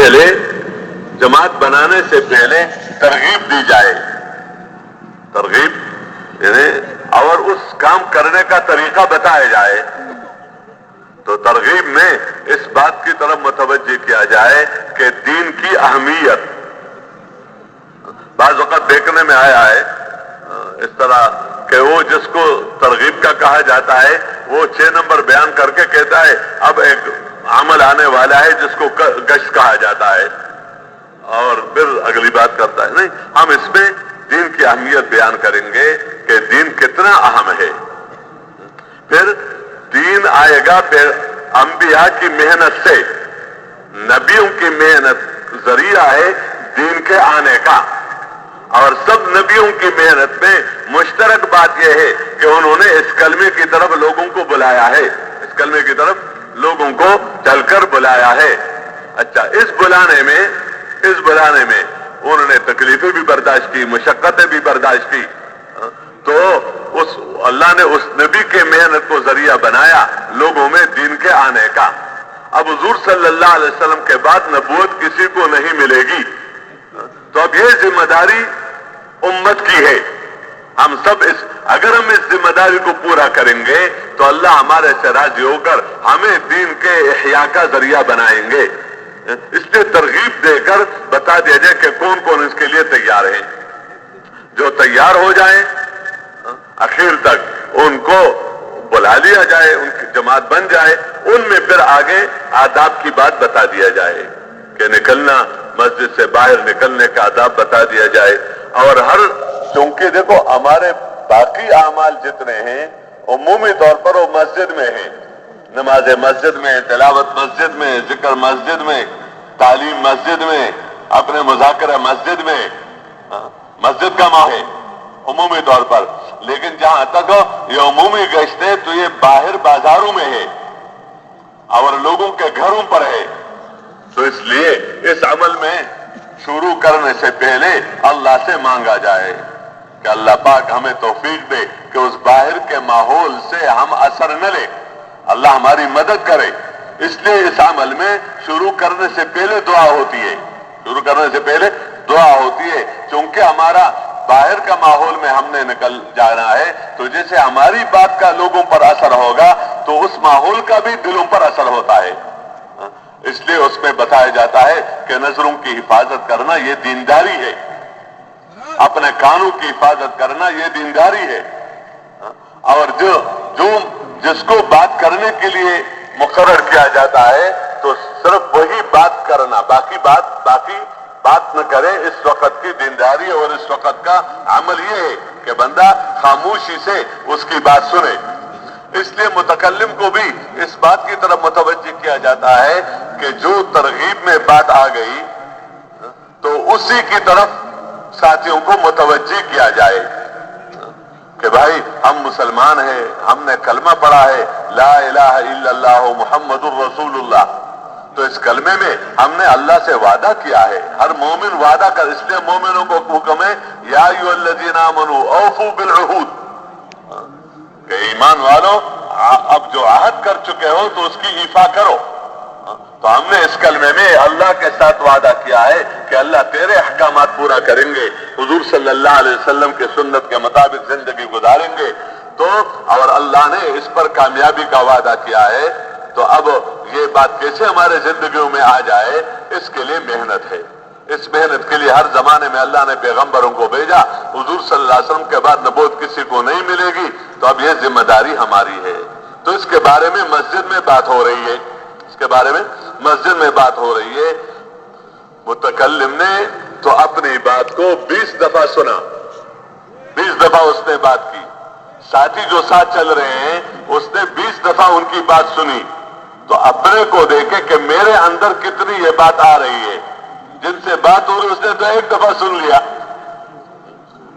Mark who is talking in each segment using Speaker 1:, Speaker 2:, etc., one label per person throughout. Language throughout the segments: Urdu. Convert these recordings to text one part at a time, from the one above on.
Speaker 1: پہلے جماعت بنانے سے پہلے ترغیب دی جائے، ترغیب یعنی اور اس کام کرنے کا طریقہ بتایا جائے، تو ترغیب میں اس بات کی طرف متوجہ کیا جائے کہ دین کی اہمیت بعض وقت دیکھنے میں آیا ہے اس طرح کہ وہ جس کو ترغیب کا کہا جاتا ہے وہ 6 نمبر بیان کر کے کہتا ہے اب ایک عمل آنے والا ہے جس کو گشت کہا جاتا ہے، اور پھر اگلی بات کرتا ہے۔ نہیں، ہم اس میں دین کی اہمیت بیان کریں گے کہ دین کتنا اہم ہے۔ پھر دین آئے گا پھر انبیاء کی محنت سے، نبیوں کی محنت ذریعہ ہے دین کے آنے کا، اور سب نبیوں کی محنت میں مشترک بات یہ ہے کہ انہوں نے اس کلمے کی طرف لوگوں کو بلایا ہے، اس کلمے کی طرف لوگوں کو چل کر بلایا ہے۔ اچھا، اس بلانے میں انہوں نے تکلیفیں بھی برداشت کی، مشقتیں بھی برداشت کی، تو اللہ نے اس نبی کے محنت کو ذریعہ بنایا لوگوں میں دین کے آنے کا۔ اب حضور صلی اللہ علیہ وسلم کے بعد نبوت کسی کو نہیں ملے گی، تو اب یہ ذمہ داری امت کی ہے۔ ہم سب اگر ہم اس ذمہ داری کو پورا کریں گے تو اللہ ہمارے سے راضی ہو کر ہمیں دین کے احیاء کا ذریعہ بنائیں گے۔ اس لیے ترغیب دے کر بتا دیا جائے کہ کون کون اس کے لیے تیار ہیں، جو تیار ہو جائیں اخیر تک ان کو بلا لیا جائے، ان کی جماعت بن جائے، ان میں پھر آگے آداب کی بات بتا دیا جائے کہ نکلنا، مسجد سے باہر نکلنے کا آداب بتا دیا جائے، اور چونکہ دیکھو ہمارے باقی اعمال جتنے ہیں عمومی طور پر وہ مسجد میں ہیں، نماز مسجد میں، تلاوت مسجد میں، ذکر مسجد میں، تعلیم مسجد میں، اپنے مذاکرہ مسجد میں، مسجد کا ماحول ہے عمومی طور پر، لیکن جہاں تک یہ عمومی گشت ہے تو یہ باہر بازاروں میں ہے اور لوگوں کے گھروں پر ہے، تو اس لیے اس عمل میں شروع کرنے سے پہلے اللہ سے مانگا جائے کہ اللہ پاک ہمیں توفیق دے کہ اس باہر کے ماحول سے ہم اثر نہ لیں، اللہ ہماری مدد کرے۔ اس لیے اس عمل میں شروع کرنے سے پہلے دعا ہوتی ہے، شروع کرنے سے پہلے دعا ہوتی ہے، چونکہ ہمارا باہر کا ماحول میں ہم نے نکل جانا ہے تو جیسے ہماری بات کا لوگوں پر اثر ہوگا تو اس ماحول کا بھی دلوں پر اثر ہوتا ہے۔ اس لیے اس میں بتایا جاتا ہے کہ نظروں کی حفاظت کرنا یہ دینداری ہے، اپنے کانوں کی حفاظت کرنا یہ دینداری ہے، اور جس کو بات کرنے کے لیے مقرر کیا جاتا ہے تو صرف وہی بات کرنا، باقی بات نہ کرے۔ اس وقت کی دینداری اور اس وقت کا عمل یہ ہے کہ بندہ خاموشی سے اس کی بات سنے۔ اس لیے متکلم کو بھی اس بات کی طرف متوجہ کیا جاتا ہے کہ جو ترغیب میں بات آ گئی تو اسی کی طرف ساتھیوں کو متوجہ کیا جائے کہ بھائی ہم مسلمان ہیں، ہم نے کلمہ پڑھا ہے لا الہ الا اللہ محمد الرسول اللہ، تو اس کلمے میں ہم نے اللہ سے وعدہ کیا ہے، ہر مومن وعدہ کر، اس لیے مومنوں کو حکم ہے یا ایھا الذین آمنوا اوفوا بالعہود، کہ ایمان والو اب جو عہد کر چکے ہو تو اس کی ایفا کرو۔ تو ہم نے اس کلمے میں اللہ کے ساتھ وعدہ کیا ہے کہ اللہ تیرے احکامات پورا کریں گے، حضور صلی اللہ علیہ وسلم کے سنت کے مطابق زندگی گزاریں گے، تو اور اللہ نے اس پر کامیابی کا وعدہ کیا ہے، تو اب یہ بات کیسے ہمارے زندگیوں میں آ جائے، اس کے لیے محنت ہے۔ اس محنت کے لیے ہر زمانے میں اللہ نے پیغمبروں کو بھیجا، حضور صلی اللہ علیہ وسلم کے بعد نبوت کسی کو نہیں ملے گی، تو اب یہ ذمہ داری ہماری ہے۔ تو اس کے بارے میں مسجد میں بات ہو رہی ہے، اس کے بارے میں مسجد میں بات ہو رہی ہے۔ متکلم نے تو اپنی بات کو 20 دفعہ سنا، 20 دفعہ اس نے بات کی، ساتھی جو ساتھ چل رہے ہیں اس نے 20 دفعہ ان کی بات سنی، تو اپنے کو دیکھے کہ میرے اندر کتنی یہ بات آ رہی ہے، جن سے بات ہو رہی اس نے تو 1 دفعہ سن لیا،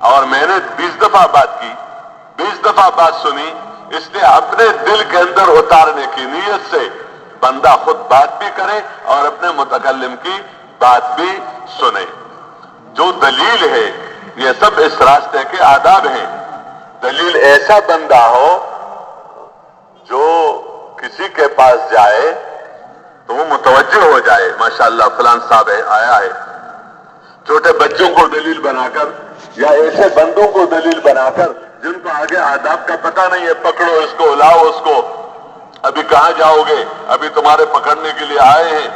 Speaker 1: اور میں نے 20 دفعہ بات کی، 20 دفعہ بات سنی، اس لیے اپنے دل کے اندر اتارنے کی نیت سے بندہ خود بات بھی کرے اور اپنے متکلم کی بات بھی سنے۔ جو دلیل ہے یہ سب اس راستے کے آداب ہیں۔ دلیل ایسا بندہ ہو جو کسی کے پاس جائے تو وہ متوجہ ہو جائے ماشاءاللہ فلان صاحب آیا ہے. چھوٹے بچوں کو دلیل بنا کر یا ایسے بندوں کو دلیل بنا کر جن کو آگے آداب کا پتہ نہیں ہے، پکڑو اس کو، لاؤ اس کو، ابھی کہاں جاؤ گے، ابھی تمہارے پکڑنے کے لیے آئے ہیں،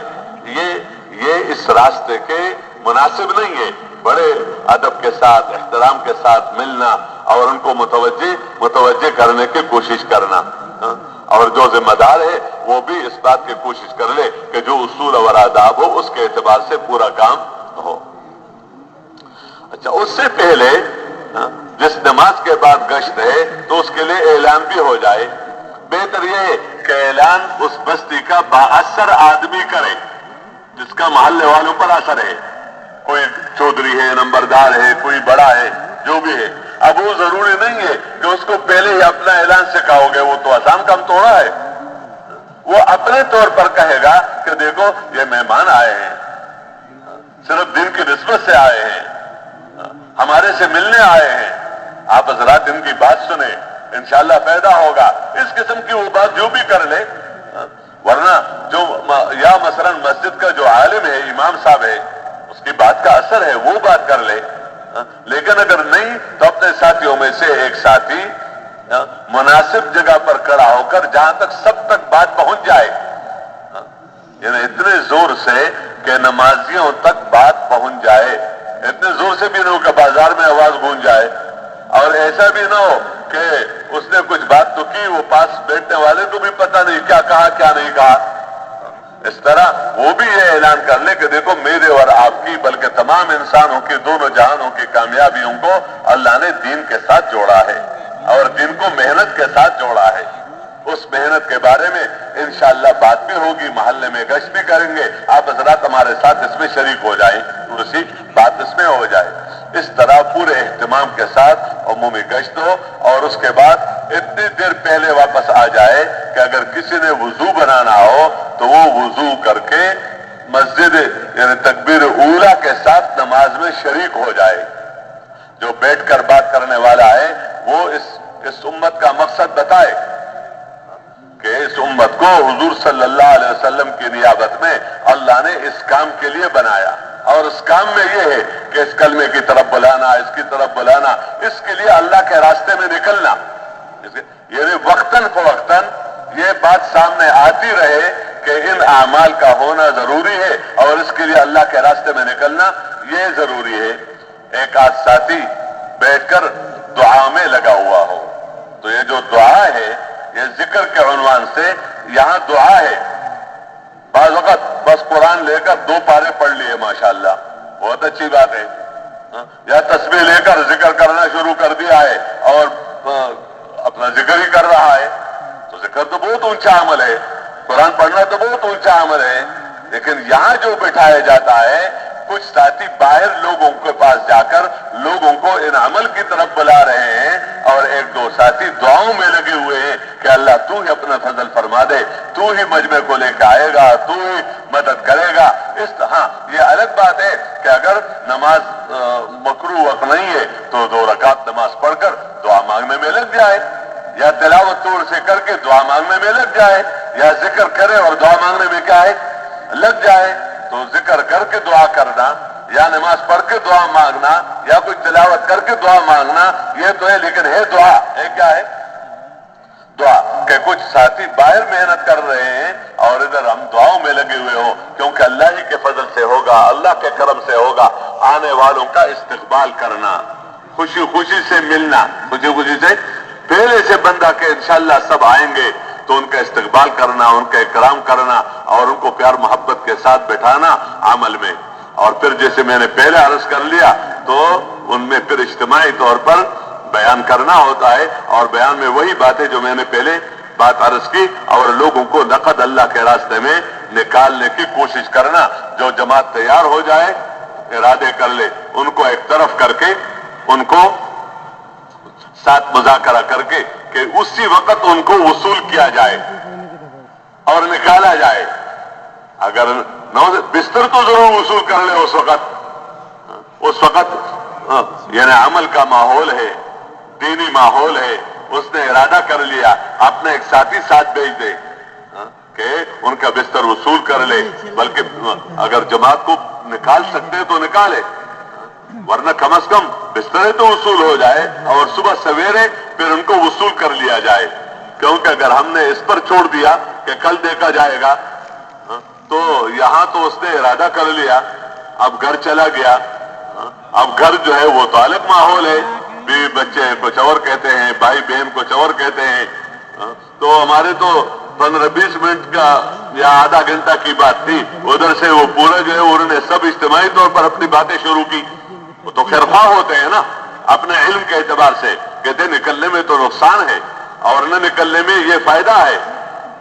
Speaker 1: یہ اس راستے کے مناسب نہیں ہے. بڑے ادب کے ساتھ احترام کے ساتھ ملنا اور ان کو متوجہ کرنے کی کوشش کرنا، اور جو ذمہ دار ہے وہ بھی اس بات کی کوشش کر لے کہ جو اصول اور آداب ہو اس کے اعتبار سے پورا کام ہو. اچھا، اس سے پہلے جس نماز کے بعد گشت ہے تو اس کے لیے اعلان بھی ہو جائے. بہتر یہ ہے کہ اعلان اس بستی کا بااثر آدمی کرے جس کا محلے والوں پر اثر ہے. کوئی چودھری ہے، نمبردار ہے، کوئی بڑا ہے، جو بھی ہے. اب وہ ضروری نہیں ہے کہ اس کو پہلے ہی اپنا اعلان سکھاؤ گے، وہ تو آسان کام تھوڑا ہے. وہ اپنے طور پر کہے گا کہ دیکھو یہ مہمان آئے ہیں، صرف دن کی نسبت سے آئے ہیں، ہمارے سے ملنے آئے ہیں، آپ حضرات ان کی بات سنیں، انشاءاللہ پیدا ہوگا. اس قسم کی وہ بات جو بھی کر لے. ورنہ جو یا مثلا مسجد کا جو عالم ہے، امام صاحب ہے، اس کی بات کا اثر ہے، وہ بات کر لے. لیکن اگر نہیں تو اپنے ساتھیوں میں سے ایک ساتھی مناسب جگہ پر کھڑا ہو کر جہاں تک سب تک بات پہنچ جائے، یعنی اتنے زور سے کہ نمازیوں تک بات پہنچ جائے، اتنے زور سے بھی نہ ہو کہ بازار میں آواز گونج جائے، اور ایسا بھی نہ ہو کہ اس نے کچھ بات تو کی وہ پاس بیٹھنے والے کو بھی پتہ نہیں کیا کہا کیا نہیں کہا. اس طرح وہ بھی یہ اعلان کر لے کہ دیکھو میرے اور آپ کی بلکہ تمام انسانوں کی، دونوں جہانوں کی کامیابیوں کو اللہ نے دین کے ساتھ جوڑا ہے اور دین کو محنت کے ساتھ جوڑا ہے. اس محنت کے بارے میں انشاءاللہ بات بھی ہوگی، محلے میں گشت بھی کریں گے، آپ حضرات ہمارے ساتھ اس میں شریک ہو جائیں، اسی بات اس میں ہو جائے. اس طرح پورے اہتمام کے ساتھ عمومی گشت ہو، اور اس کے بعد اتنی دیر پہلے واپس آ جائے کہ اگر کسی نے وضو بنانا ہو تو وہ وضو کر کے مسجد یعنی تکبیر اولیٰ کے ساتھ نماز میں شریک ہو جائے. جو بیٹھ کر بات کرنے والا ہے وہ اس امت کا مقصد بتائے کہ اس امت کو حضور صلی اللہ علیہ وسلم کی نیابت میں اللہ نے اس کام کے لیے بنایا، اور اس کام میں یہ ہے کہ اس کلمے کی طرف بلانا، اس کی طرف بلانا، اس کے لیے اللہ کے راستے میں نکلنا. یعنی وقتاً فوقتاً یہ بات سامنے آتی رہے کہ ان اعمال کا ہونا ضروری ہے اور اس کے لیے اللہ کے راستے میں نکلنا یہ ضروری ہے. ایک آدھ ساتھی بیٹھ کر دعا میں لگا ہوا ہو تو یہ جو دعا ہے یہ ذکر کے عنوان سے یہاں دعا ہے. بعض وقت بس قرآن لے کر 2 پارے پڑھ لیے ماشاءاللہ، بہت اچھی بات ہے، یا تسبیح لے کر ذکر کرنا شروع کر دیا ہے اور اپنا ذکر ہی کر رہا ہے، تو ذکر تو بہت اونچا عمل ہے، قرآن پڑھنا تو بہت اونچا عمل ہے. لیکن یہاں جو بٹھایا جاتا ہے کچھ ساتھی باہر لوگوں کے پاس جا کر لوگوں کو ان عمل کی طرف بلا رہے ہیں، اور 1-2 ساتھی دعاؤں میں لگے ہوئے ہیں کہ اللہ تو ہی اپنا فضل فرما دے، تو ہی مجمع کو لے کے آئے گا، تو ہی مدد کرے گا. ہاں یہ الگ بات ہے کہ اگر نماز مکروہ وقت نہیں ہے تو 2 رکعت نماز پڑھ کر دعا مانگنے میں لگ جائے، یا تلاوت طور سے کر کے دعا مانگنے میں لگ جائے، یا ذکر کرے اور دعا مانگنے میں کیا ہے لگ جائے. تو ذکر کر کے دعا کرنا یا نماز پڑھ کے دعا مانگنا یا کوئی تلاوت کر کے دعا مانگنا یہ تو ہے، لیکن ہے دعا ہے کیا ہے دعا کہ کچھ ساتھی باہر محنت کر رہے ہیں اور ادھر ہم دعاؤں میں لگے ہوئے ہوں، کیونکہ اللہ ہی کے فضل سے ہوگا، اللہ کے کرم سے ہوگا. آنے والوں کا استقبال کرنا، خوشی خوشی سے ملنا، خوشی خوشی سے پہلے سے بندہ کہ انشاءاللہ سب آئیں گے تو ان کا استقبال کرنا، ان کا اکرام کرنا اور ان کو پیار محبت کے ساتھ بٹھانا عمل میں. اور پھر جیسے میں نے پہلے عرض کر لیا تو ان میں پھر اجتماعی طور پر بیان کرنا ہوتا ہے، اور بیان میں وہی باتیں جو میں نے پہلے بات عرض کی، اور لوگوں کو نقد اللہ کے راستے میں نکالنے کی کوشش کرنا. جو جماعت تیار ہو جائے ارادے کر لے، ان کو ایک طرف کر کے ان کو ساتھ مذاکرہ کر کے کہ اسی وقت ان کو وصول کیا جائے اور نکالا جائے. اگر بستر تو ضرور وصول کر لے اس وقت یعنی عمل کا ماحول ہے، دینی ماحول ہے، اس نے ارادہ کر لیا، اپنے ایک ساتھی ساتھ بھیج دے کہ ان کا بستر وصول کر لے، بلکہ اگر جماعت کو نکال سکتے تو نکالے، ورنہ کم از کم بستر تو وصول ہو جائے اور صبح سویرے پھر ان کو وصول کر لیا جائے. کیونکہ اگر ہم نے اس پر چھوڑ دیا کہ کل دیکھا جائے گا، تو یہاں تو اس نے ارادہ کر لیا، اب گھر چلا گیا. اب گھر جو ہے وہ تو الگ ماحول ہے، بیوی بچے کچھ اور کہتے ہیں، بھائی بہن کچھ اور کہتے ہیں. تو ہمارے تو 15-20 منٹ کا یا آدھا گھنٹہ کی بات تھی، ادھر سے وہ پورا جو ہے انہوں نے سب اجتماعی طور پر اپنی باتیں شروع کی. وہ تو خیرخواہ ہوتے ہیں نا اپنے علم کے اعتبار سے، کہتے نکلنے میں تو نقصان ہے اور نہ نکلنے میں یہ فائدہ ہے.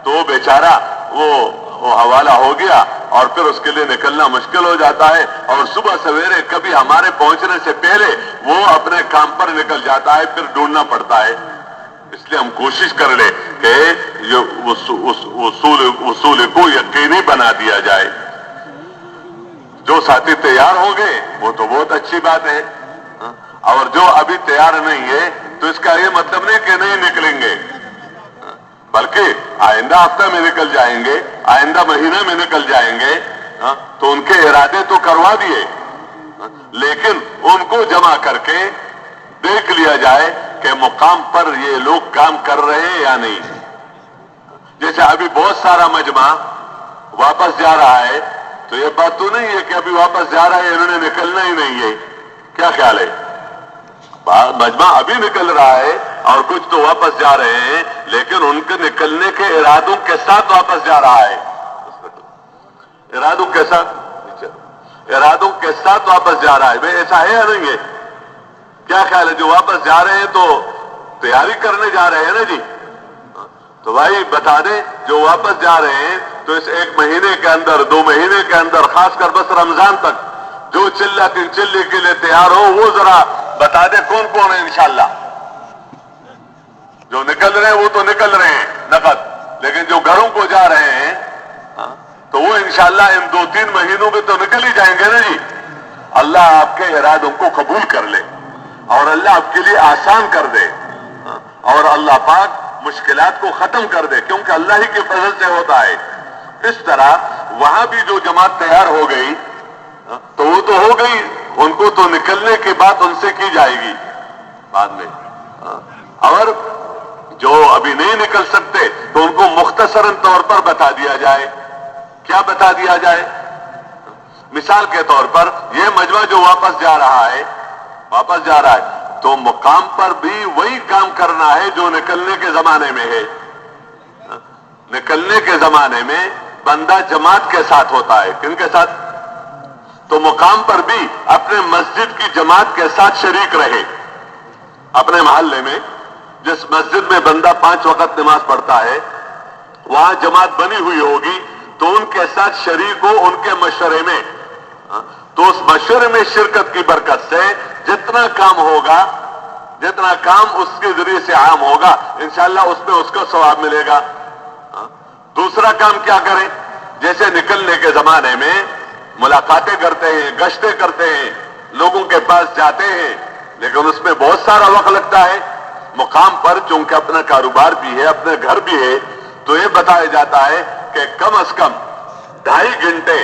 Speaker 1: تو بیچارہ وہ حوالہ ہو گیا اور پھر اس کے لیے نکلنا مشکل ہو جاتا ہے، اور صبح سویرے کبھی ہمارے پہنچنے سے پہلے وہ اپنے کام پر نکل جاتا ہے، پھر ڈھونڈنا پڑتا ہے. اس لیے ہم کوشش کر لیں کہ اصول کو یقینی بنا دیا جائے. جو ساتھی تیار ہو گئے وہ تو بہت اچھی بات ہے، اور جو ابھی تیار نہیں ہے تو اس کا یہ مطلب نہیں کہ نہیں نکلیں گے، بلکہ آئندہ ہفتہ میں نکل جائیں گے، آئندہ مہینہ میں نکل جائیں گے. تو ان کے ارادے تو کروا دیے، لیکن ان کو جمع کر کے دیکھ لیا جائے کہ مقام پر یہ لوگ کام کر رہے ہیں یا نہیں. جیسے ابھی بہت سارا مجمع واپس جا رہا ہے، تو یہ بات تو نہیں ہے کہ ابھی واپس جا رہا ہے انہوں نے نکلنا ہی نہیں ہے. کیا خیال ہے؟ مجمع ابھی نکل رہا ہے اور کچھ تو واپس جا رہے ہیں، لیکن ان کے نکلنے کے ارادوں کے ساتھ واپس جا رہا ہے. ارادوں کے ساتھ واپس جا رہا ہے. بھئی ایسا ہے یا نہیں ہے؟ کیا خیال ہے؟ جو واپس جا رہے ہیں تو تیاری کرنے جا رہے ہیں نا جی. تو بھائی بتا دیں جو واپس جا رہے ہیں تو اس 1 مہینے کے اندر 2 مہینے کے اندر خاص کر بس رمضان تک جو چلہ تین چلے کے لیے تیار ہو وہ ذرا بتا دیں کون کون ہے انشاءاللہ. جو نکل رہے ہیں وہ تو نکل رہے ہیں نقد، لیکن جو گھروں کو جا رہے ہیں تو وہ انشاءاللہ ان 2-3 مہینوں میں تو نکل ہی جائیں گے نا جی. اللہ آپ کے ارادوں کو قبول کر لے اور اللہ آپ کے لیے آسان کر دے، اور اللہ پاک مشکلات کو ختم کر دے، کیونکہ اللہ ہی کے فضل سے ہوتا ہے. اس طرح وہاں بھی جو جماعت تیار ہو گئی تو وہ تو ہو گئی، ان کو تو نکلنے کے بعد ان سے کی جائے گی بعد میں. اور جو ابھی نہیں نکل سکتے تو ان کو مختصراً طور پر بتا دیا جائے. کیا بتا دیا جائے؟ مثال کے طور پر یہ مجمع جو واپس جا رہا ہے تو مقام پر بھی وہی کام کرنا ہے جو نکلنے کے زمانے میں ہے. نکلنے کے زمانے میں بندہ جماعت کے ساتھ ہوتا ہے. کن کے ساتھ؟ تو مقام پر بھی اپنے مسجد کی جماعت کے ساتھ شریک رہے. اپنے محلے میں جس مسجد میں بندہ 5 وقت نماز پڑھتا ہے وہاں جماعت بنی ہوئی ہوگی تو ان کے ساتھ شریک ہو ان کے مشورے میں. تو اس مشورے میں شرکت کی برکت سے جتنا کام ہوگا، جتنا کام اس کے ذریعے سے عام ہوگا، انشاءاللہ اس میں اس کو ثواب ملے گا. دوسرا کام کیا کریں؟ جیسے نکلنے کے زمانے میں ملاقاتیں کرتے ہیں، گشتیں کرتے ہیں، لوگوں کے پاس جاتے ہیں، لیکن اس میں بہت سارا وقت لگتا ہے. مقام پر چونکہ اپنا کاروبار بھی ہے، اپنے گھر بھی ہے، تو یہ بتایا جاتا ہے کہ کم از کم 2.5 گھنٹے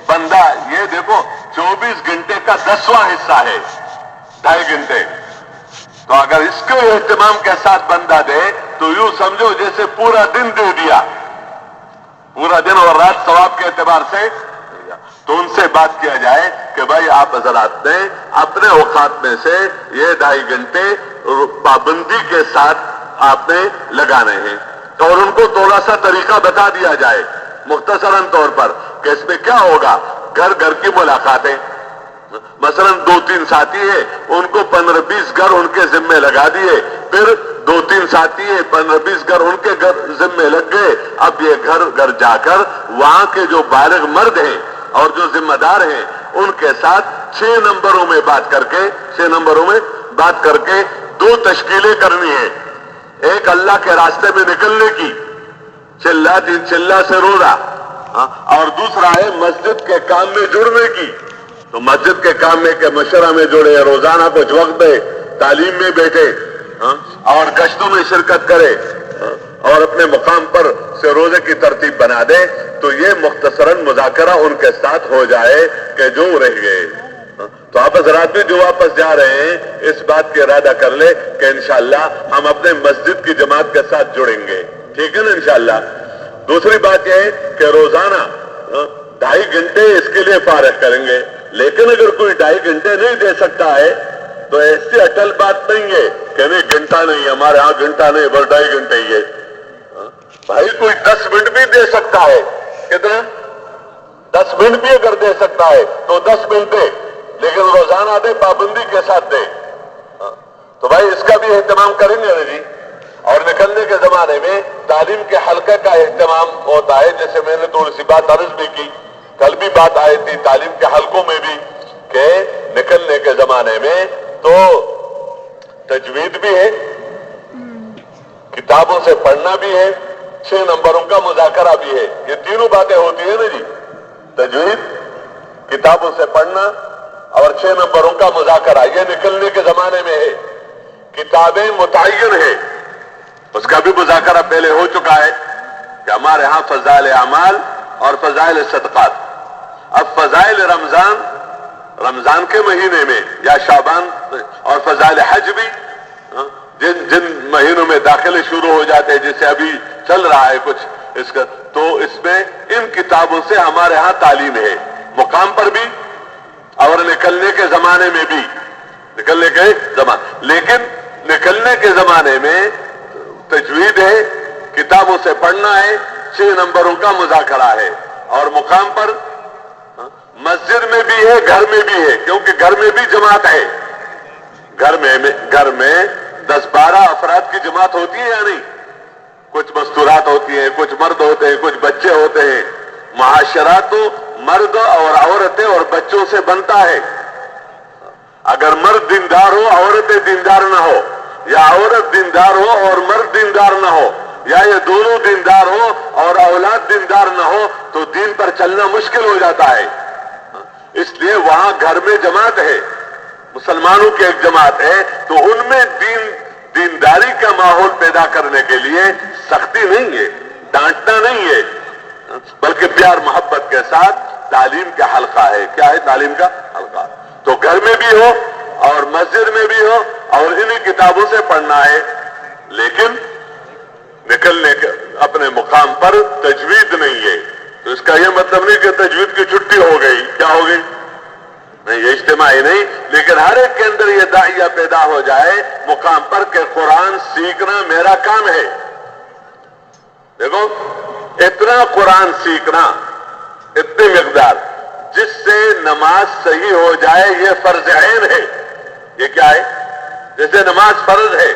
Speaker 1: بندہ، یہ دیکھو 24 گھنٹے کا 10واں حصہ ہے 2.5 گھنٹے. تو اگر اس کو اہتمام کے ساتھ بندہ دے تو یوں سمجھو جیسے پورا دن دے دیا، پورا دن اور رات ثواب کے اعتبار سے. تو ان سے بات کیا جائے کہ بھائی آپ حضرات نے اپنے اوقات میں سے یہ 2.5 گھنٹے پابندی کے ساتھ آپ نے لگانے ہیں، اور ان کو تھوڑا سا طریقہ بتا دیا جائے مختصراً طور پر کہ اس میں کیا ہوگا. گھر گھر کی ملاقاتیں، مثلا 2-3 ساتھی ہیں ان کو 15-20 گھر ان کے ذمے لگا دیے، پھر 2-3 ساتھی ہیں 15-20 گھر ان کے ذمے لگ گئے. اب یہ گھر گھر جا کر وہاں کے جو بالغ مرد ہیں اور جو ذمہ دار ہیں ان کے ساتھ 6 نمبروں میں بات کر کے 2 تشکیلیں کرنی ہیں. ایک اللہ کے راستے میں نکلنے کی، چلہ سے روزہ، اور دوسرا ہے مسجد کے کام میں جڑنے کی. تو مسجد کے کام میں کہ مشورہ میں جڑے، روزانہ کچھ وقت دے، تعلیم میں بیٹھے اور گشتوں میں شرکت کرے. اور اپنے مقام پر سے روزے کی ترتیب بنا دے تو یہ مختصراً مذاکرہ ان کے ساتھ ہو جائے کہ جو رہ گئے. تو آپ حضرات بھی جو واپس جا رہے ہیں اس بات کی ارادہ کر لے کہ انشاءاللہ ہم اپنے مسجد کی جماعت کے ساتھ جڑیں گے. ٹھیک ہے نا انشاءاللہ. دوسری بات یہ ہے کہ روزانہ 2.5 گھنٹے اس کے لیے فارغ کریں گے. لیکن اگر کوئی 2.5 گھنٹے نہیں دے سکتا ہے تو ایسی اٹل بات نہیں ہے کہ نہیں گھنٹہ نہیں, ہمارے ہاں گھنٹہ نہیں بس 2.5 گھنٹے ہی ہے. بھائی کوئی 10 منٹ بھی دے سکتا ہے. کتنا؟ 10 منٹ بھی اگر دے سکتا ہے تو 10 منٹ دے, لیکن روزانہ دے, پابندی کے ساتھ دے. تو بھائی اس کا بھی اہتمام کریں گے نا جی. اور نکلنے کے زمانے میں تعلیم کے حلقے کا اہتمام ہوتا ہے, جیسے میں نے تھوڑی سی بات عرض بھی کی, کل بھی بات آئی تھی تعلیم کے حلقوں میں بھی کہ نکلنے کے زمانے میں تو تجوید بھی ہے, کتابوں سے پڑھنا بھی ہے, 6 نمبروں کا مذاکرہ بھی ہے. یہ تینوں باتیں ہوتی ہیں نا جی, تجوید, کتابوں سے پڑھنا اور 6 نمبروں کا مذاکرہ. یہ نکلنے کے زمانے میں ہے. کتابیں متعین ہیں, اس کا بھی مذاکرہ پہلے ہو چکا ہے کہ ہمارے ہاں فضائل اعمال اور فضائل صدقات. اب فضائل رمضان کے مہینے میں یا شعبان, اور فضائل حج بھی جن مہینوں میں داخلے شروع ہو جاتے ہیں, جسے ابھی چل رہا ہے کچھ اس کا, تو اس میں ان کتابوں سے ہمارے ہاں تعلیم ہے مقام پر بھی اور نکلنے کے زمانے میں بھی. نکلنے کے زمانے, لیکن نکلنے کے زمانے میں تجوید ہے, کتابوں سے پڑھنا ہے, 6 نمبروں کا مذاکرہ ہے, اور مقام پر مسجد میں بھی ہے, گھر میں بھی ہے, کیونکہ گھر میں بھی جماعت ہے. گھر میں 10-12 افراد کی جماعت ہوتی ہے یا نہیں؟ کچھ مستورات ہوتی ہیں, کچھ مرد ہوتے ہیں, کچھ بچے ہوتے ہیں. معاشرہ تو مرد اور عورتیں اور بچوں سے بنتا ہے. اگر مرد دیندار ہو, عورتیں دیندار نہ ہو, یا عورت دیندار ہو اور مرد دیندار نہ ہو, یا یہ دونوں دیندار ہو اور اولاد دیندار نہ ہو, تو دین پر چلنا مشکل ہو جاتا ہے. اس لیے وہاں گھر میں جماعت ہے, مسلمانوں کی ایک جماعت ہے, تو ان میں دینداری کا ماحول پیدا کرنے کے لیے سختی نہیں ہے, ڈانٹنا نہیں ہے, بلکہ پیار محبت کے ساتھ تعلیم کا حلقہ ہے. کیا ہے تعلیم کا حلقہ؟ تو گھر میں بھی ہو اور مسجد میں بھی ہو اور انہی کتابوں سے پڑھنا ہے, لیکن نکلنے کے اپنے مقام پر تجوید نہیں ہے. تو اس کا یہ مطلب نہیں کہ تجوید کی چھٹی ہو گئی. کیا ہو گئی؟ نہیں, یہ اجتماعی نہیں, لیکن ہر ایک کے اندر یہ داعیہ پیدا ہو جائے مقام پر کہ قرآن سیکھنا میرا کام ہے. دیکھو اتنا قرآن سیکھنا, اتنی مقدار جس سے نماز صحیح ہو جائے, یہ فرض عین ہے. یہ کیا ہے؟ جیسے نماز فرض ہے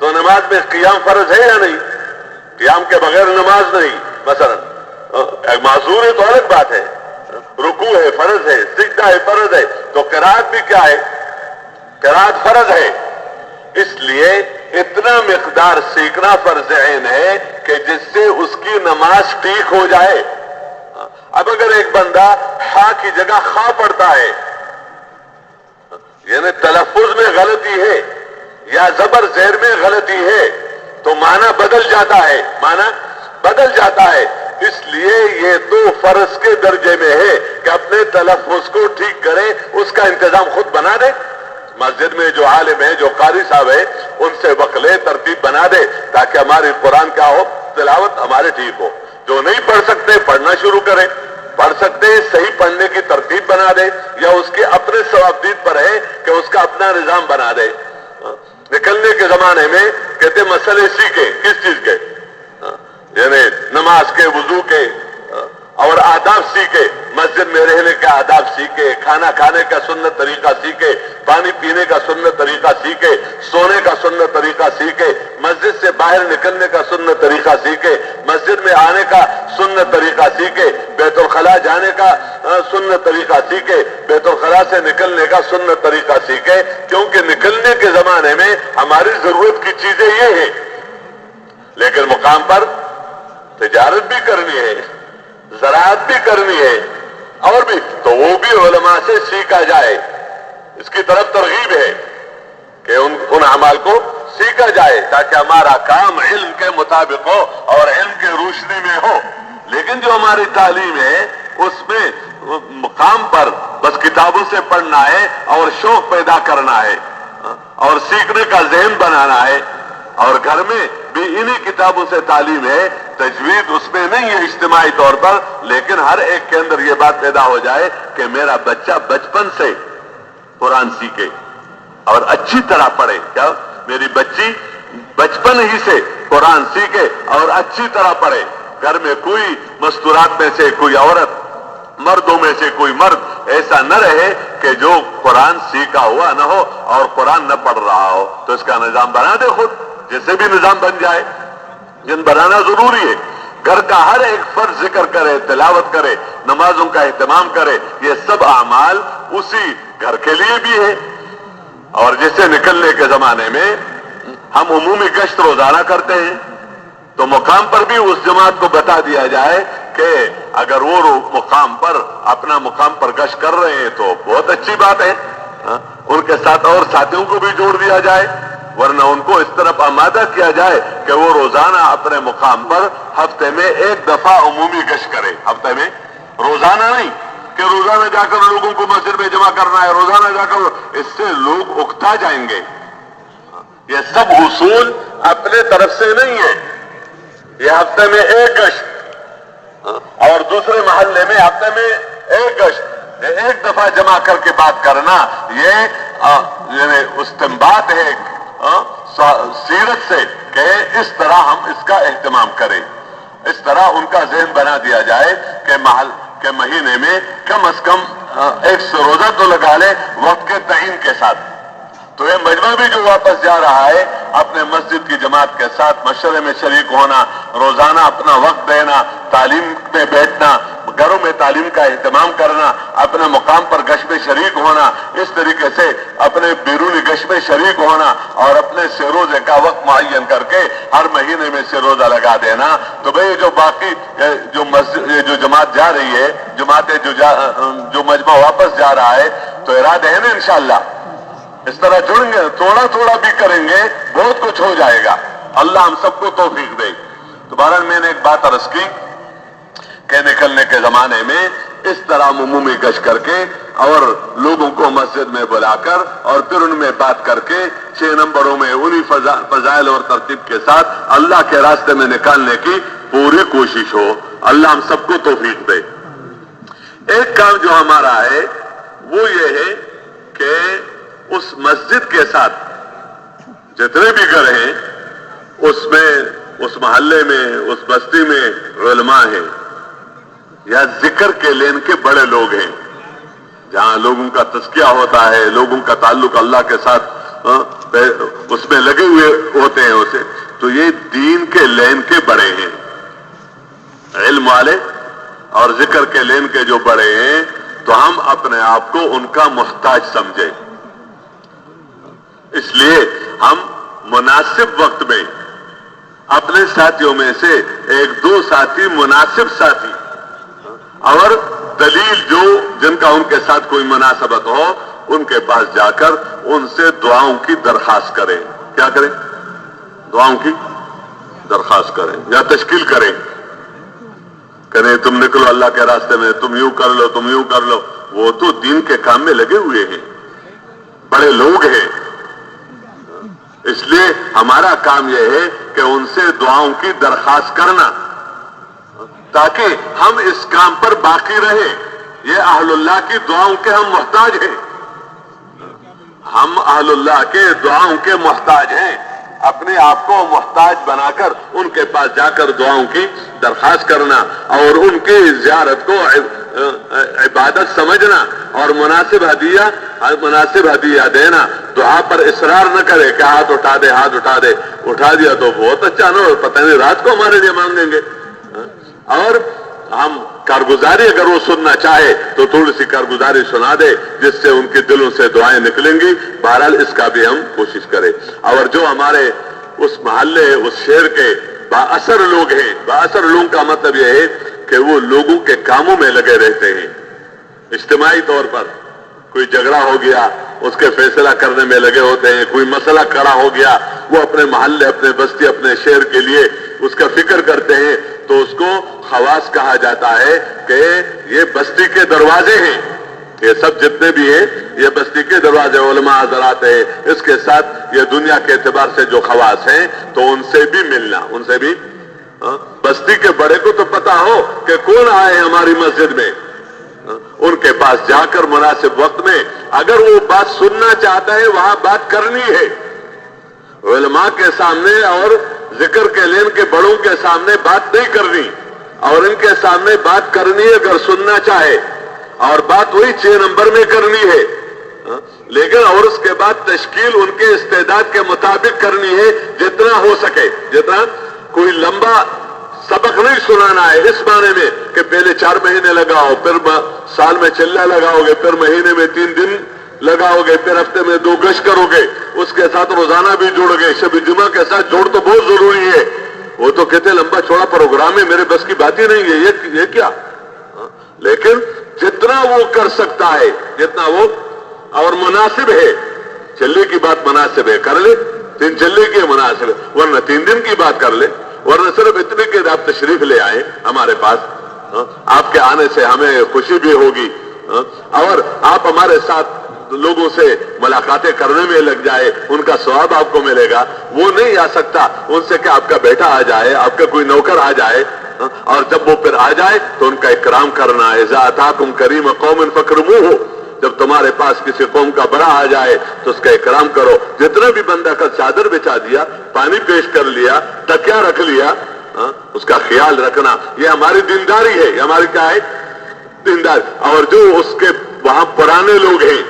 Speaker 1: تو نماز میں قیام فرض ہے یا نہیں؟ قیام کے بغیر نماز نہیں. مثلا معذور ہے تو الگ بات ہے, رکوع ہے فرض ہے, سجدہ ہے فرض ہے, تو قرات بھی کیا ہے؟ قرات فرض ہے. اس لیے اتنا مقدار سیکھنا فرض عین ہے کہ جس سے اس کی نماز ٹھیک ہو جائے. اب اگر ایک بندہ ہا کی جگہ خا پڑتا ہے, یعنی تلفظ میں غلطی ہے یا زبر زیر میں غلطی ہے, تو معنی بدل جاتا ہے, معنی بدل جاتا ہے. اس لیے یہ تو فرض کے درجے میں ہے کہ اپنے تلفظ کو ٹھیک کرے, اس کا انتظام خود بنا دے. مسجد میں جو عالم ہے, جو قاری صاحب ہے, ان سے وقلے ترتیب بنا دے تاکہ ہماری قرآن کا ہو, تلاوت ہمارے ٹھیک ہو. جو نہیں پڑھ سکتے پڑھنا شروع کریں, پڑھ سکتے صحیح پڑھنے کی ترتیب بنا دے, یا اس کے اپنے ثوابدید پر ہے کہ اس کا اپنا نظام بنا دے. نکلنے کے زمانے میں کہتے مسئلے سیکھے, کس چیز کے؟ یعنی نماز کے, وضو کے اور آداب سیکھے, مسجد میں رہنے کا آداب سیکھے, کھانا کھانے کا سنت طریقہ سیکھے, پانی پینے کا سنت طریقہ سیکھے, سونے کا سنت طریقہ سیکھے, مسجد سے باہر نکلنے کا سنت طریقہ سیکھے, مسجد میں آنے کا سنت طریقہ سیکھے, بیت الخلاء جانے کا سنت طریقہ سیکھے, بیت الخلاء سے نکلنے کا سنت طریقہ سیکھے. کیونکہ نکلنے کے زمانے میں ہماری ضرورت کی چیزیں یہ ہیں, لیکن مقام پر تجارت بھی کرنی ہے, زراعت بھی کرنی ہے, اور بھی, تو وہ بھی علماء سے سیکھا جائے. اس کی طرف ترغیب ہے کہ ان اعمال کو سیکھا جائے تاکہ ہمارا کام علم کے مطابق ہو اور علم کی روشنی میں ہو. لیکن جو ہماری تعلیم ہے اس میں مقام پر بس کتابوں سے پڑھنا ہے اور شوق پیدا کرنا ہے اور سیکھنے کا ذہن بنانا ہے. اور گھر میں بھی انہی کتابوں سے تعلیم ہے. تجوید اس میں نہیں ہے اجتماعی طور پر، لیکن ہر ایک کے اندر یہ بات پیدا ہو جائے کہ میرا بچہ بچپن سے قرآن سیکھے اور اچھی طرح پڑھے. کیا میری بچی بچپن ہی سے قرآن سیکھے اور اچھی طرح پڑھے. گھر میں کوئی مستورات میں سے کوئی عورت، مردوں میں سے کوئی مرد ایسا نہ رہے کہ جو قرآن سیکھا ہوا نہ ہو اور قرآن نہ پڑھ رہا ہو. تو اس کا نظام بنا دے خود، جیسے بھی نظام بن جائے. جن بنانا ضروری ہے. گھر کا ہر ایک فرض ذکر کرے، تلاوت کرے، نمازوں کا اہتمام کرے. یہ سب اعمال اسی گھر کے لیے بھی ہے. اور جیسے نکلنے کے زمانے میں ہم عمومی گشت روزانہ کرتے ہیں تو مقام پر بھی اس جماعت کو بتا دیا جائے کہ اگر وہ مقام پر اپنا مقام پر گشت کر رہے ہیں تو بہت اچھی بات ہے. ان کے ساتھ اور ساتھیوں کو بھی جوڑ دیا جائے، ورنہ ان کو اس طرف آمادہ کیا جائے کہ وہ روزانہ اپنے مقام پر ہفتے میں ایک دفعہ عمومی گشت کرے. ہفتے میں، روزانہ نہیں کہ روزانہ جا کر لوگوں کو مسجد میں جمع کرنا ہے، روزانہ جا کر. اس سے لوگ اکتا جائیں گے. یہ سب اصول اپنے طرف سے نہیں ہے. یہ ہفتے میں ایک گشت اور دوسرے محلے میں ہفتے میں ایک گشت، ایک دفعہ جمع کر کے بات کرنا، یہ استنباط ہے سیرت سے کہ اس طرح ہم اس کا اہتمام کریں. اس طرح ان کا ذہن بنا دیا جائے کہ مہینے میں کم از کم 100 روزہ تو لگا لے وقت کے تعین کے ساتھ. تو یہ مجمع بھی جو واپس جا رہا ہے اپنے مسجد کی جماعت کے ساتھ مشورے میں شریک ہونا، روزانہ اپنا وقت دینا، تعلیم میں بیٹھنا، گھروں میں تعلیم کا اہتمام کرنا، اپنے مقام پر گشت میں شریک ہونا، اس طریقے سے اپنے بیرونی گشت میں شریک ہونا اور اپنے سے روزے کا وقت معین کر کے ہر مہینے میں سے روزہ لگا دینا. تو بھئی جو باقی جو جماعت جا رہی ہے، جو مجمع واپس جا رہا ہے، تو ارادہ ہے نا انشاءاللہ اس طرح جڑیں گے، تھوڑا تھوڑا بھی کریں گے، بہت کچھ ہو جائے گا. اللہ ہم سب کو توفیق دے. تو بہرحال میں نے ایک بات عرض کی کہ نکلنے کے زمانے میں اس طرح عمومی گشت کر کے اور لوگوں کو مسجد میں بلا کر اور پھر ان میں بات کر کے 6 نمبروں میں انہی فضائل اور ترتیب کے ساتھ اللہ کے راستے میں نکالنے کی پوری کوشش ہو. اللہ ہم سب کو توفیق دے. ایک کام جو ہمارا ہے وہ یہ ہے کہ اس مسجد کے ساتھ جتنے بھی گھر ہیں اس میں، اس محلے میں، اس بستی میں علماء ہیں یا ذکر کے لین کے بڑے لوگ ہیں، جہاں لوگوں کا تزکیہ ہوتا ہے، لوگوں کا تعلق اللہ کے ساتھ اس میں لگے ہوئے ہوتے ہیں اسے. تو یہ دین کے لین کے بڑے ہیں، علم والے اور ذکر کے لین کے جو بڑے ہیں. تو ہم اپنے آپ کو ان کا محتاج سمجھیں. اس لیے ہم مناسب وقت میں اپنے ساتھیوں میں سے 1-2 ساتھی، مناسب ساتھی اور دلیل جن کا ان کے ساتھ کوئی مناسبت ہو، ان کے پاس جا کر ان سے دعاؤں کی درخواست کریں. کیا کریں؟ دعاؤں کی درخواست کریں یا تشکیل کریں. کہیں تم نکلو اللہ کے راستے میں، تم یوں کر لو، تم یوں کر لو. وہ تو دین کے کام میں لگے ہوئے ہیں، بڑے لوگ ہیں. اس لیے ہمارا کام یہ ہے کہ ان سے دعاؤں کی درخواست کرنا تاکہ ہم اس کام پر باقی رہیں. یہ اہل اللہ کی دعاؤں کے ہم محتاج ہیں. ہم اہل اللہ کے دعاؤں کے محتاج ہیں. اپنے آپ کو محتاج بنا کر ان کے پاس جا کر دعاؤں کی درخواست کرنا اور ان کی زیارت کو عبادت سمجھنا اور مناسب ہدیہ دینا. دعا پر اصرار نہ کرے کہ ہاتھ اٹھا دے، ہاتھ اٹھا دے. اٹھا دیا تو بہت اچھا، نہ پتہ نہیں رات کو ہمارے لیے مانگیں گے. اور ہم کارگزاری اگر وہ سننا چاہے تو تھوڑی سی کارگزاری سنا دے جس سے ان کے دلوں سے دعائیں نکلیں گی. بہرحال اس کا بھی ہم کوشش کریں. اور جو ہمارے اس محلے، اس شہر کے با اثر لوگ ہیں، با اثر لوگوں کا مطلب یہ ہے کہ وہ لوگوں کے کاموں میں لگے رہتے ہیں. اجتماعی طور پر کوئی جھگڑا ہو گیا اس کے فیصلہ کرنے میں لگے ہوتے ہیں، کوئی مسئلہ کھڑا ہو گیا وہ اپنے محلے، اپنے بستی، اپنے شہر کے لیے اس کا فکر کرتے ہیں تو اس کو خواص کہا جاتا ہے کہ یہ بستی کے دروازے ہیں، یہ سب جتنے بھی ہیں یہ بستی کے دروازے، علماء حضرات ہیں، اس کے ساتھ یہ دنیا کے اعتبار سے جو خواص ہیں تو ان سے بھی ملنا، ان سے بھی بستی کے بڑے کو تو پتا ہو کہ کون آئے ہماری مسجد میں، ان کے پاس جا کر مناسب وقت میں اگر وہ بات سننا چاہتا ہے وہاں بات کرنی ہے، علماء کے سامنے اور ذکر کے لین کے بڑوں کے سامنے بات نہیں کرنی، اور ان کے سامنے بات کرنی ہے اگر سننا چاہے، اور بات وہی 6 نمبر میں کرنی ہے، لیکن اور اس کے بعد تشکیل ان کے استعداد کے مطابق کرنی ہے جتنا ہو سکے، جتنا کوئی لمبا سبق نہیں سنانا ہے اس معنی میں کہ پہلے 4 مہینے لگاؤ، پھر سال میں چلہ لگاؤ گے، پھر مہینے میں 3 دن لگاؤ گے، پھر ہفتے میں 2 گشت کرو گے، اس کے ساتھ روزانہ بھی جوڑ گے، شب جمعہ کے ساتھ جوڑ تو بہت ضروری ہے، وہ تو کہتے ہیں لمبا چوڑا پروگرام ہے، میرے بس کی بات ہی نہیں ہے یہ کیا، لیکن جتنا وہ کر سکتا ہے، جتنا وہ اور مناسب ہے، چلے کی بات مناسب ہے کر لے، 3 چلے کی مناسب ہے، ورنہ 3 دن کی بات کر لے، ورنہ صرف اتنے کہ آپ تشریف لے آئے ہمارے پاس، آپ کے آنے سے ہمیں خوشی بھی ہوگی، اور آپ ہمارے ساتھ لوگوں سے ملاقاتیں کرنے میں لگ جائے، ان کا ثواب آپ کو ملے گا، وہ نہیں آ سکتا، ان سے کہ آپ کا بیٹا آ جائے، آپ کا کوئی نوکر آ جائے، اور جب وہ پھر آ جائے تو ان کا اکرام کرنا، اذا اتاکم کریم قوم فاکرموہ، جب تمہارے پاس کسی قوم کا بڑا آ جائے تو اس کا اکرام کرو، جتنا بھی بندہ کا چادر بچھا دیا، پانی پیش کر لیا، تکیا رکھ لیا، اس کا خیال رکھنا، یہ ہماری دینداری ہے، یہ ہماری کیا ہے دینداری، اور جو اس کے وہاں پرانے لوگ ہیں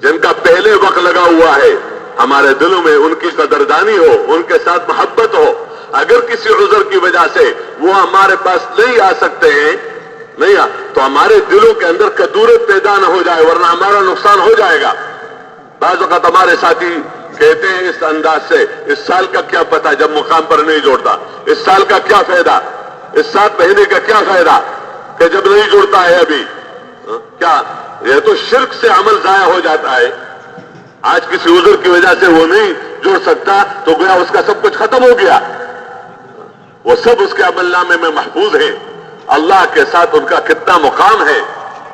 Speaker 1: جن کا پہلے وقت لگا ہوا ہے ہمارے دلوں میں، ان کی قدردانی ہو، ان کے ساتھ محبت ہو، اگر کسی عذر کی وجہ سے وہ ہمارے پاس نہیں آ سکتے ہیں، نہیں تو ہمارے دلوں کے اندر کدورت پیدا نہ ہو جائے، ورنہ ہمارا نقصان ہو جائے گا۔ بعض اوقات ہمارے ساتھی کہتے ہیں اس انداز سے، اس سال کا کیا پتہ جب مقام پر نہیں جوڑتا، اس سال کا کیا فائدہ، اس 7 مہینے کا کیا فائدہ کہ جب نہیں جوڑتا ہے ابھی، کیا یہ تو شرک سے عمل ضائع ہو جاتا ہے۔ آج کسی عذر کی وجہ سے وہ نہیں جوڑ سکتا تو گویا اس کا سب کچھ ختم ہو گیا، وہ سب اس کے عمل نامے میں محفوظ ہیں، اللہ کے ساتھ ان کا کتنا مقام ہے،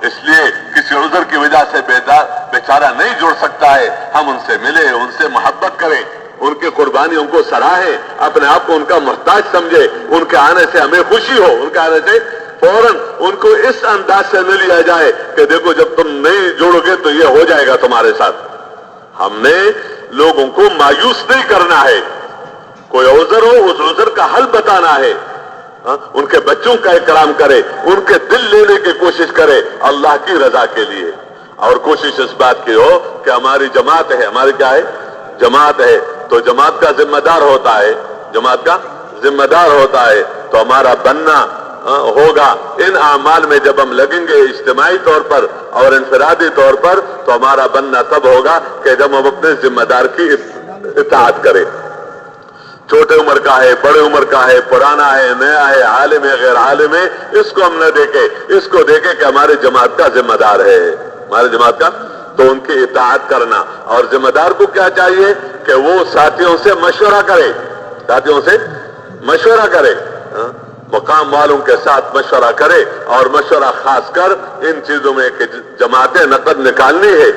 Speaker 1: اس لیے کسی عذر کی وجہ سے بیچارہ نہیں جڑ سکتا ہے، ہم ان سے ملیں، ان سے محبت کریں، ان کی قربانیوں کو سراہیں، اپنے آپ کو ان کا محتاج سمجھے، ان کے آنے سے ہمیں خوشی ہو، ان کے آنے سے فوراً ان کو اس انداز سے نہ لیا جائے کہ دیکھو جب تم نہیں جوڑو گے تو یہ ہو جائے گا تمہارے ساتھ۔ ہم نے لوگوں کو مایوس نہیں کرنا ہے، کوئی عذر ہو اس عذر کا حل بتانا ہے، ان کے بچوں کا اکرام کرے، ان کے دل لینے کی کوشش کرے اللہ کی رضا کے لیے، اور کوشش اس بات کی ہو کہ ہماری جماعت ہے، ہماری کیا ہے جماعت ہے، تو جماعت کا ذمہ دار ہوتا ہے، جماعت کا ذمہ دار ہوتا ہے، تو ہمارا بننا ہوگا ان اعمال میں جب ہم لگیں گے اجتماعی طور پر اور انفرادی طور پر، تو ہمارا بننا تب ہوگا کہ جب ہم اپنے ذمہ دار کی اطاعت کریں، چھوٹے عمر کا ہے، بڑے عمر کا ہے، پرانا ہے، نیا ہے، عالم ہے، غیر عالم ہے، اس کو ہم نہ دیکھیں، اس کو دیکھیں کہ ہماری جماعت کا ذمہ دار ہے، ہماری جماعت کا، تو ان کی اطاعت کرنا، اور ذمہ دار کو کیا چاہیے کہ وہ ساتھیوں سے مشورہ کرے، ساتھیوں سے مشورہ کرے، مقام والوں کے ساتھ مشورہ کرے، اور مشورہ خاص کر ان چیزوں میں کہ جماعتیں نقد نکالنی ہے،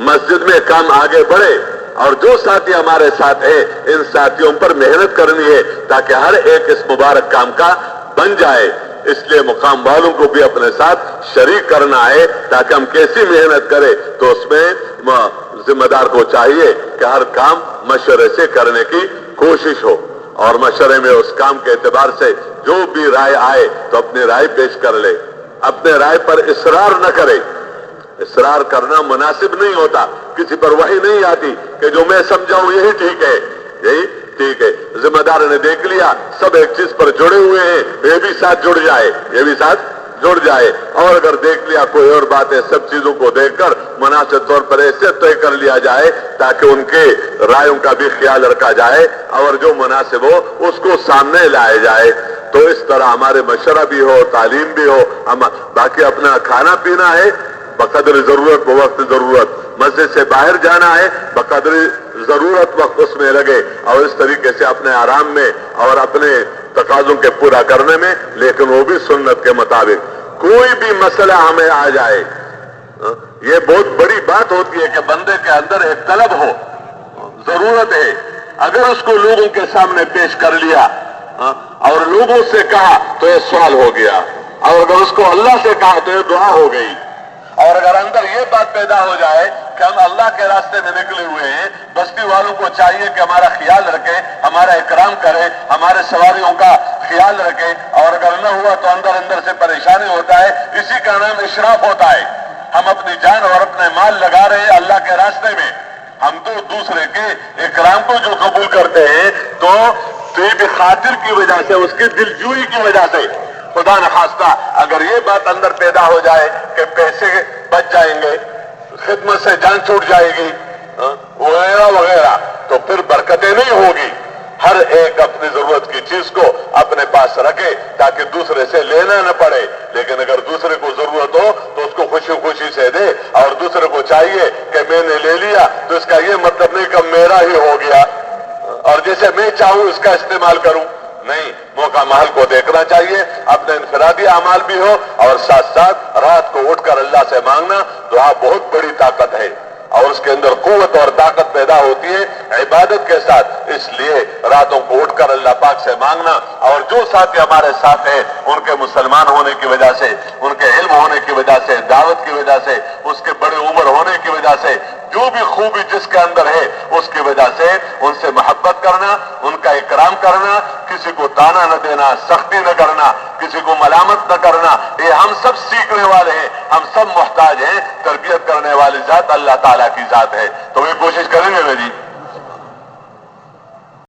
Speaker 1: مسجد میں کام آگے بڑھے، اور جو ساتھی ہمارے ساتھ ہیں ان ساتھیوں پر محنت کرنی ہے تاکہ ہر ایک اس مبارک کام کا بن جائے، اس لیے مقام والوں کو بھی اپنے ساتھ شریک کرنا ہے تاکہ ہم کیسی محنت کریں، تو اس میں ذمہ دار کو چاہیے کہ ہر کام مشورے سے کرنے کی کوشش ہو، اور مشورے میں اس کام کے اعتبار سے جو بھی رائے آئے تو اپنی رائے پیش کر لے، اپنے رائے پر اصرار نہ کرے، اصرار کرنا مناسب نہیں ہوتا، کسی پر وحی نہیں آتی کہ جو میں سمجھاؤں یہی ٹھیک ہے، یہی ٹھیک ہے، ذمہ دار نے دیکھ لیا سب ایک چیز پر جڑے ہوئے ہیں، یہ بھی ساتھ جڑ جائے، یہ بھی ساتھ جڑ جائے، اور اگر دیکھ لیا کوئی اور بات ہے، سب چیزوں کو دیکھ کر مناسب طور پر ایسے طے کر لیا جائے تاکہ ان کے رائےوں کا بھی خیال رکھا جائے، اور جو مناسب ہو اس کو سامنے لائے جائے، تو اس طرح ہمارے مشورہ بھی ہو، تعلیم بھی ہو، ہم باقی اپنا کھانا پینا ہے، بقدر ضرورت بوقت ضرورت، مسجد سے باہر جانا ہے بقدر ضرورت وقت اس میں لگے، اور اس طریقے سے اپنے آرام میں اور اپنے تقاضوں کے پورا کرنے میں، لیکن وہ بھی سنت کے مطابق۔ کوئی بھی مسئلہ ہمیں آ جائے، یہ بہت بڑی بات ہوتی ہے کہ بندے کے اندر ایک طلب ہو، ضرورت ہے، اگر اس کو لوگوں کے سامنے پیش کر لیا اور لوگوں سے کہا تو یہ سوال ہو گیا، اور اگر اس کو اللہ سے کہا تو یہ دعا ہو گئی، اور اگر اندر یہ بات پیدا ہو جائے کہ ہم اللہ کے راستے میں نکلے ہوئے ہیں، بستی والوں کو چاہیے کہ ہمارا خیال رکھیں، ہمارا اکرام کریں، ہمارے سواریوں کا خیال رکھیں، اور اگر نہ ہوا تو اندر اندر سے پریشانی ہوتا ہے، اسی کا نام اشراف ہوتا ہے۔ ہم اپنی جان اور اپنے مال لگا رہے ہیں اللہ کے راستے میں، ہم تو دوسرے کے اکرام کو جو قبول کرتے ہیں تو طیب خاطر کی وجہ سے، اس کی دلجوئی کی وجہ سے، خدا نخواستہ اگر یہ بات اندر پیدا ہو جائے کہ پیسے بچ جائیں گے، خدمت سے جان چھوٹ جائے گی وغیرہ وغیرہ، تو پھر برکتیں نہیں ہوگی۔ ہر ایک اپنی ضرورت کی چیز کو اپنے پاس رکھے تاکہ دوسرے سے لینا نہ پڑے، لیکن اگر دوسرے کو ضرورت ہو تو اس کو خوشی خوشی سے دے، اور دوسرے کو چاہیے کہ میں نے لے لیا تو اس کا یہ مطلب نہیں کہ میرا ہی ہو گیا اور جیسے میں چاہوں اس کا استعمال کروں، نہیں، موقع محل کو دیکھنا چاہیے، اپنے انفرادی اعمال بھی ہو، اور ساتھ ساتھ رات کو اٹھ کر اللہ سے مانگنا۔ دعا بہت بڑی طاقت ہے اور اس کے اندر قوت اور طاقت پیدا ہوتی ہے عبادت کے ساتھ، اس لیے راتوں کو اٹھ کر اللہ پاک سے مانگنا، اور جو ساتھی ہمارے ساتھ ہیں ان کے مسلمان ہونے کی وجہ سے، ان کے علم ہونے کی وجہ سے، دعوت کی وجہ سے، اس کے بڑے عمر ہونے کی وجہ سے، جو بھی خوبی جس کے اندر ہے اس کی وجہ سے ان سے محبت کرنا، ان کا اکرام کرنا، کسی کو تانا نہ دینا، سختی نہ کرنا، کسی کو ملامت نہ کرنا، یہ ہم سب سیکھنے والے ہیں، ہم سب محتاج ہیں، تربیت کرنے والی ذات اللہ تعالیٰ کی ذات ہے، تو یہ کوشش کریں گے میری